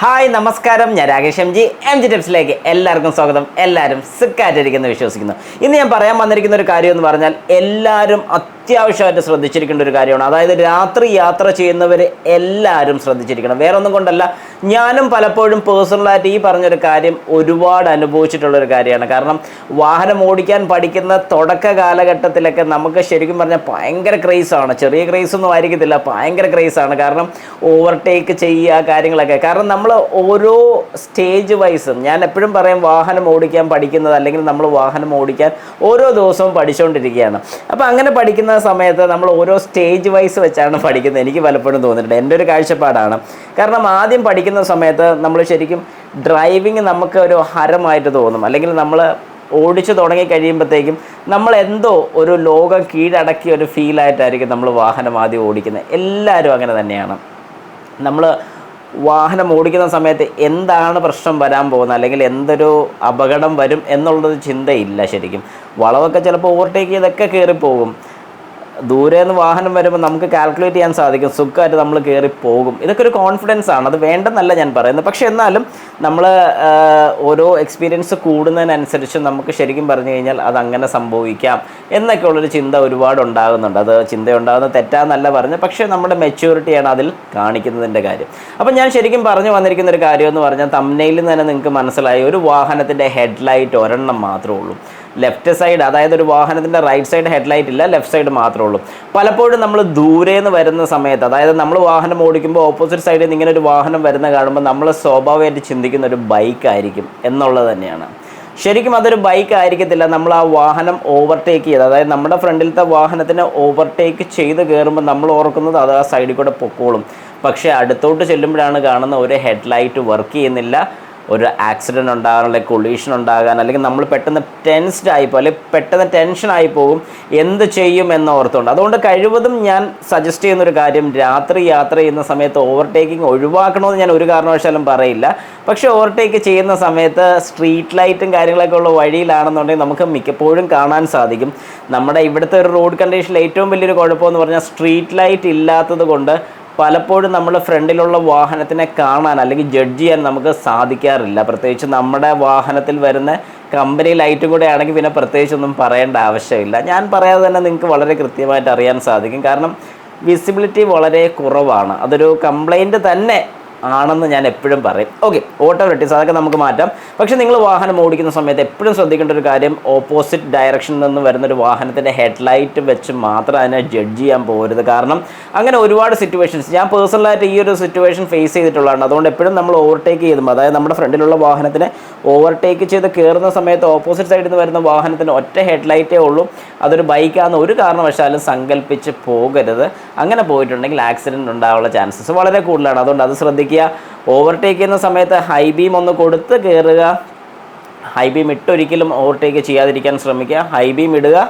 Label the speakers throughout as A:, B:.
A: Hi നമസ്കാരം, ഞാൻ Rakesh M G ടിപ്സിലേക്ക് എല്ലാവർക്കും സ്വാഗതം. എല്ലാവരും സുഖമായിട്ടിരിക്കുന്നു വിശ്വസിക്കുന്നു. ഇന്ന് ഞാൻ പറയാൻ വന്നിരിക്കുന്ന ഒരു കാര്യം എന്ന് പറഞ്ഞാൽ എല്ലാവരും അത്യാവശ്യമായിട്ട് ശ്രദ്ധിച്ചിരിക്കേണ്ട ഒരു കാര്യമാണ്. അതായത് രാത്രി യാത്ര ചെയ്യുന്നവർ എല്ലാവരും ശ്രദ്ധിച്ചിരിക്കണം. വേറെ ഒന്നും കൊണ്ടല്ല, ഞാനും പലപ്പോഴും പേഴ്സണലായിട്ട് ഈ പറഞ്ഞൊരു കാര്യം ഒരുപാട് അനുഭവിച്ചിട്ടുള്ളൊരു കാര്യമാണ്. കാരണം വാഹനം ഓടിക്കാൻ പഠിക്കുന്ന തുടക്ക കാലഘട്ടത്തിലൊക്കെ നമുക്ക് ശരിക്കും പറഞ്ഞാൽ ഭയങ്കര ക്രേസാണ്. ചെറിയ ക്രേസൊന്നും ആയിരിക്കത്തില്ല, ഭയങ്കര ക്രേസാണ്. കാരണം ഓവർടേക്ക് ചെയ്യുക കാര്യങ്ങളൊക്കെ. കാരണം നമ്മൾ ഓരോ സ്റ്റേജ് വൈസും, ഞാൻ എപ്പോഴും പറയും, വാഹനം ഓടിക്കാൻ പഠിക്കുന്നത് അല്ലെങ്കിൽ നമ്മൾ വാഹനം ഓടിക്കാൻ ഓരോ ദിവസവും പഠിച്ചുകൊണ്ടിരിക്കുകയാണ്. അപ്പോൾ അങ്ങനെ പഠിക്കുന്ന സമയത്ത് നമ്മൾ ഓരോ സ്റ്റേജ് വൈസ് വെച്ചാണ് പഠിക്കുന്നത്. എനിക്ക് പലപ്പോഴും തോന്നിയിട്ടുണ്ട്, എൻ്റെ ഒരു കാഴ്ചപ്പാടാണ്. കാരണം ആദ്യം പഠിക്കുന്ന സമയത്ത് നമ്മൾ ശരിക്കും ഡ്രൈവിങ് നമുക്ക് ഒരു ഹരമായിട്ട് തോന്നും. അല്ലെങ്കിൽ നമ്മൾ ഓടിച്ചു തുടങ്ങി കഴിയുമ്പോഴത്തേക്കും നമ്മൾ എന്തോ ഒരു ലോകം കീഴടക്കിയ ഒരു ഫീലായിട്ടായിരിക്കും നമ്മൾ വാഹനം ആദ്യം ഓടിക്കുന്നത്. എല്ലാവരും അങ്ങനെ തന്നെയാണ്. നമ്മൾ വാഹനം ഓടിക്കുന്ന സമയത്ത് എന്താണ് പ്രശ്നം വരാൻ പോകുന്നത്, അല്ലെങ്കിൽ എന്തൊരു അപകടം വരും എന്നുള്ളൊരു ചിന്തയില്ല. ശരിക്കും വളവൊക്കെ ചിലപ്പോൾ ഓവർടേക്ക് ചെയ്തൊക്കെ കയറിപ്പോകും. ദൂരെ നിന്ന് വാഹനം വരുമ്പോൾ നമുക്ക് കാൽക്കുലേറ്റ് ചെയ്യാൻ സാധിക്കും, സുഖമായിട്ട് നമ്മൾ കയറി പോകും. ഇതൊക്കെ ഒരു കോൺഫിഡൻസ് ആണ്, അത് വേണ്ടെന്നല്ല ഞാൻ പറയുന്നത്. പക്ഷെ എന്നാലും നമ്മൾ ഓരോ എക്സ്പീരിയൻസ് കൂടുന്നതിനനുസരിച്ച് നമുക്ക് ശരിക്കും പറഞ്ഞു കഴിഞ്ഞാൽ അതങ്ങനെ സംഭവിക്കാം എന്നൊക്കെയുള്ളൊരു ചിന്ത ഒരുപാട് ഉണ്ടാകുന്നുണ്ട്. അത് ചിന്തയുണ്ടാകുന്നത് തെറ്റാന്നല്ല പറഞ്ഞത്, പക്ഷേ നമ്മുടെ മെച്യൂരിറ്റിയാണ് അതിൽ കാണിക്കുന്നതിൻ്റെ കാര്യം. അപ്പം ഞാൻ ശരിക്കും പറഞ്ഞു വന്നിരിക്കുന്ന ഒരു കാര്യം എന്ന് പറഞ്ഞാൽ, തംബ്നെയിലിൽ നിന്ന് തന്നെ നിങ്ങൾക്ക് മനസ്സിലായി, ഒരു വാഹനത്തിൻ്റെ ഹെഡ്ലൈറ്റ് ഒരെണ്ണം മാത്രമേ ഉള്ളൂ. ലെഫ്റ്റ് സൈഡ്, അതായത് ഒരു വാഹനത്തിൻ്റെ റൈറ്റ് സൈഡ് ഹെഡ്ലൈറ്റ് ഇല്ല, ലെഫ്റ്റ് സൈഡ് മാത്രമേ ഉള്ളൂ. പലപ്പോഴും നമ്മൾ ദൂരെ നിന്ന് വരുന്ന സമയത്ത്, അതായത് നമ്മൾ വാഹനം ഓടിക്കുമ്പോൾ ഓപ്പോസിറ്റ് സൈഡിൽ നിന്ന് ഇങ്ങനെ ഒരു വാഹനം വരുന്ന കാണുമ്പോൾ നമ്മൾ സ്വാഭാവികമായിട്ട് ചിന്തിക്കുന്ന ഒരു ബൈക്കായിരിക്കും എന്നുള്ളത് തന്നെയാണ്. ശരിക്കും അതൊരു ബൈക്ക് ആയിരിക്കത്തില്ല. നമ്മൾ ആ വാഹനം ഓവർടേക്ക് ചെയ്ത്, അതായത് നമ്മുടെ ഫ്രണ്ടിലത്തെ വാഹനത്തിനെ ഓവർടേക്ക് ചെയ്ത് കയറുമ്പോൾ നമ്മൾ ഓർക്കുന്നത് അത് ആ സൈഡിൽ കൂടെ പൊക്കോളും. പക്ഷേ അടുത്തോട്ട് ചെല്ലുമ്പോഴാണ് കാണുന്ന ഒരു ഹെഡ്ലൈറ്റ് വർക്ക് ചെയ്യുന്നില്ല. ഒരു ആക്സിഡൻറ്റ് ഉണ്ടാകാൻ, അല്ലെങ്കിൽ കൊളീഷൻ ഉണ്ടാകാൻ, അല്ലെങ്കിൽ നമ്മൾ പെട്ടെന്ന് ടെൻസ്ഡ് ആയിപ്പോൾ, അല്ലെങ്കിൽ പെട്ടെന്ന് ടെൻഷനായി പോകും, എന്ത് ചെയ്യും എന്നോർത്തുകൊണ്ട്. അതുകൊണ്ട് കഴിവതും ഞാൻ സജസ്റ്റ് ചെയ്യുന്നൊരു കാര്യം, രാത്രി യാത്ര ചെയ്യുന്ന സമയത്ത് ഓവർടേക്കിംഗ് ഒഴിവാക്കണമെന്ന് ഞാൻ ഒരു കാരണവശാലും പറയില്ല. പക്ഷേ ഓവർടേക്ക് ചെയ്യുന്ന സമയത്ത് സ്ട്രീറ്റ് ലൈറ്റും കാര്യങ്ങളൊക്കെ ഉള്ള വഴിയിലാണെന്നുണ്ടെങ്കിൽ നമുക്ക് മിക്കപ്പോഴും കാണാൻ സാധിക്കും. നമ്മുടെ ഇവിടുത്തെ ഒരു റോഡ് കണ്ടീഷനിൽ ഏറ്റവും വലിയൊരു കുഴപ്പമെന്ന് പറഞ്ഞാൽ സ്ട്രീറ്റ് ലൈറ്റ് ഇല്ലാത്തത് കൊണ്ട് പലപ്പോഴും നമ്മൾ ഫ്രണ്ടിലുള്ള വാഹനത്തിനെ കാണാൻ അല്ലെങ്കിൽ ജഡ്ജ് ചെയ്യാൻ നമുക്ക് സാധിക്കാറില്ല. പ്രത്യേകിച്ച് നമ്മുടെ വാഹനത്തിൽ വരുന്ന കമ്പനി ലൈറ്റും കൂടെ ആണെങ്കിൽ പിന്നെ പ്രത്യേകിച്ചൊന്നും പറയേണ്ട ആവശ്യമില്ല. ഞാൻ പറയാതെ തന്നെ നിങ്ങൾക്ക് വളരെ കൃത്യമായിട്ട് അറിയാൻ സാധിക്കും. കാരണം വിസിബിലിറ്റി വളരെ കുറവാണ്. അതൊരു കംപ്ലൈൻറ്റ് തന്നെ ആണെന്ന് ഞാൻ എപ്പോഴും പറയും. ഓക്കെ, ഓട്ടോമാറ്റിക്സ് അതൊക്കെ നമുക്ക് മാറ്റാം. പക്ഷേ നിങ്ങൾ വാഹനം ഓടിക്കുന്ന സമയത്ത് എപ്പോഴും ശ്രദ്ധിക്കേണ്ട ഒരു കാര്യം, ഓപ്പോസിറ്റ് ഡയറക്ഷനിൽ നിന്ന് വരുന്നൊരു വാഹനത്തിൻ്റെ ഹെഡ്ലൈറ്റ് വെച്ച് മാത്രം അതിനെ ജഡ്ജ് ചെയ്യാൻ പോകരുത്. കാരണം അങ്ങനെ ഒരുപാട് സിറ്റുവേഷൻസ് ഞാൻ പേഴ്സണലായിട്ട് ഈ ഒരു സിറ്റുവേഷൻ ഫേസ് ചെയ്തിട്ടുള്ളതാണ്. അതുകൊണ്ട് എപ്പോഴും നമ്മൾ ഓവർടേക്ക് ചെയ്തുമ്പോൾ, അതായത് നമ്മുടെ ഫ്രണ്ടിലുള്ള വാഹനത്തിനെ ഓവർടേക്ക് ചെയ്ത് കയറുന്ന സമയത്ത് ഓപ്പോസിറ്റ് സൈഡിൽ നിന്ന് വരുന്ന വാഹനത്തിന് ഒറ്റ ഹെഡ്ലൈറ്റേ ഉള്ളൂ, അതൊരു ബൈക്കാണെന്ന് ഒരു കാരണവശാലും സങ്കല്പിച്ച് പോകരുത്. അങ്ങനെ പോയിട്ടുണ്ടെങ്കിൽ ആക്സിഡൻറ്റ് ഉണ്ടാകാനുള്ള ചാൻസസ് വളരെ കൂടുതലാണ്. അതുകൊണ്ട് അത് ശ്രദ്ധിക്കുക. ഓവർടേക്ക് ചെയ്യുന്ന സമയത്ത് ഹൈ ബീം ഒന്ന് കൊടുത്ത് കയറുക. ഹൈ ബീം ഇട്ടൊരിക്കലും ഓവർടേക്ക് ചെയ്യാതിരിക്കാൻ ശ്രമിക്കുക. ഹൈ ബീം ഇടുക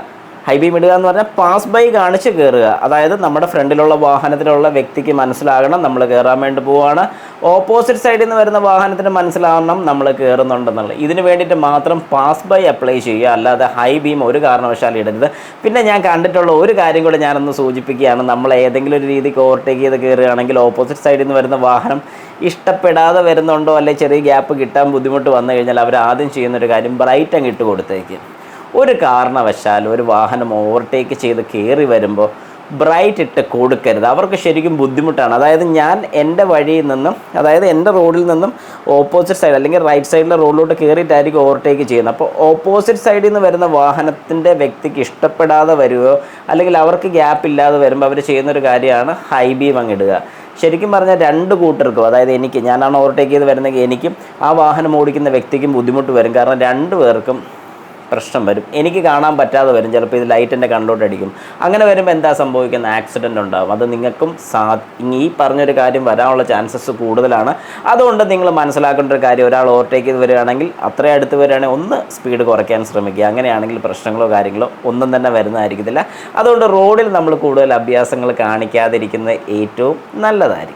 A: എന്ന് പറഞ്ഞാൽ പാസ് ബൈ കാണിച്ച് കയറുക. അതായത് നമ്മുടെ ഫ്രണ്ടിലുള്ള വാഹനത്തിലുള്ള വ്യക്തിക്ക് മനസ്സിലാകണം നമ്മൾ കയറാൻ വേണ്ടി പോവുകയാണ്, ഓപ്പോസിറ്റ് സൈഡിൽ നിന്ന് വരുന്ന വാഹനത്തിന് മനസ്സിലാകണം നമ്മൾ കയറുന്നുണ്ടെന്നുള്ളത്. ഇതിന് വേണ്ടിയിട്ട് മാത്രം പാസ് ബൈ അപ്ലൈ ചെയ്യുക, അല്ലാതെ ഹൈ ബീം ഒരു കാരണവശാലും ഇടരുത്. പിന്നെ ഞാൻ കണ്ടിട്ടുള്ള ഒരു കാര്യം കൂടെ ഞാനൊന്ന് സൂചിപ്പിക്കുകയാണ്. നമ്മൾ ഏതെങ്കിലും ഒരു രീതിക്ക് ഓവർടേക്ക് ചെയ്ത് കയറുകയാണെങ്കിൽ ഓപ്പോസിറ്റ് സൈഡിൽ നിന്ന് വരുന്ന വാഹനം ഇഷ്ടപ്പെടാതെ വരുന്നുണ്ടോ, അല്ലെങ്കിൽ ചെറിയ ഗ്യാപ്പ് കിട്ടാൻ ബുദ്ധിമുട്ട് വന്നു കഴിഞ്ഞാൽ അവർ ആദ്യം ചെയ്യുന്നൊരു കാര്യം, ബ്രൈറ്റ് അങ്ങ് ഇട്ട് കൊടുത്തേക്ക്. ഒരു കാരണവശാലും ഒരു വാഹനം ഓവർടേക്ക് ചെയ്ത് കയറി വരുമ്പോൾ ബ്രൈറ്റ് ഇട്ട് കൊടുക്കരുത്. അവർക്ക് ശരിക്കും ബുദ്ധിമുട്ടാണ്. അതായത് ഞാൻ എൻ്റെ വഴിയിൽ നിന്നും, അതായത് എൻ്റെ റോഡിൽ നിന്നും ഓപ്പോസിറ്റ് സൈഡ് അല്ലെങ്കിൽ റൈറ്റ് സൈഡിലെ റോഡിലോട്ട് കയറിയിട്ടായിരിക്കും ഓവർടേക്ക് ചെയ്യുന്നത്. അപ്പോൾ ഓപ്പോസിറ്റ് സൈഡിൽ നിന്ന് വരുന്ന വാഹനത്തിൻ്റെ വ്യക്തിക്ക് ഇഷ്ടപ്പെടാതെ വരികയോ അല്ലെങ്കിൽ അവർക്ക് ഗ്യാപ്പ് ഇല്ലാതെ വരുമ്പോൾ അവർ ചെയ്യുന്നൊരു കാര്യമാണ് ഹൈ ബീം അങ്ങിടുക. ശരിക്കും പറഞ്ഞാൽ രണ്ട് കൂട്ടർക്കും, അതായത് ഞാനാണ് ഓവർടേക്ക് ചെയ്ത് വരുന്നെങ്കിൽ എനിക്കും ആ വാഹനം ഓടിക്കുന്ന വ്യക്തിക്കും ബുദ്ധിമുട്ട് വരും. കാരണം രണ്ടു പേർക്കും പ്രശ്നം വരും. എനിക്ക് കാണാൻ പറ്റാതെ വരും, ചിലപ്പോൾ ഇത് ലൈറ്റിൻ്റെ കണ്ടോട്ടടിക്കും. അങ്ങനെ വരുമ്പോൾ എന്താ സംഭവിക്കുന്ന, ആക്സിഡൻ്റ് ഉണ്ടാകും. അത് നിങ്ങൾക്കും ഈ പറഞ്ഞൊരു കാര്യം വരാനുള്ള ചാൻസസ് കൂടുതലാണ്. അതുകൊണ്ട് നിങ്ങൾ മനസ്സിലാക്കേണ്ട ഒരു കാര്യം, ഒരാൾ ഓവർടേക്ക് ചെയ്ത് വരികയാണെങ്കിൽ അത്രയും അടുത്ത് വരികയാണെങ്കിൽ ഒന്ന് സ്പീഡ് കുറയ്ക്കാൻ ശ്രമിക്കുക. അങ്ങനെയാണെങ്കിൽ പ്രശ്നങ്ങളോ കാര്യങ്ങളോ ഒന്നും തന്നെ വരുന്നതായിരിക്കത്തില്ല. അതുകൊണ്ട് റോഡിൽ നമ്മൾ കൂടുതൽ അഭ്യാസങ്ങൾ കാണിക്കാതിരിക്കുന്നത് ഏറ്റവും നല്ലതായിരിക്കും.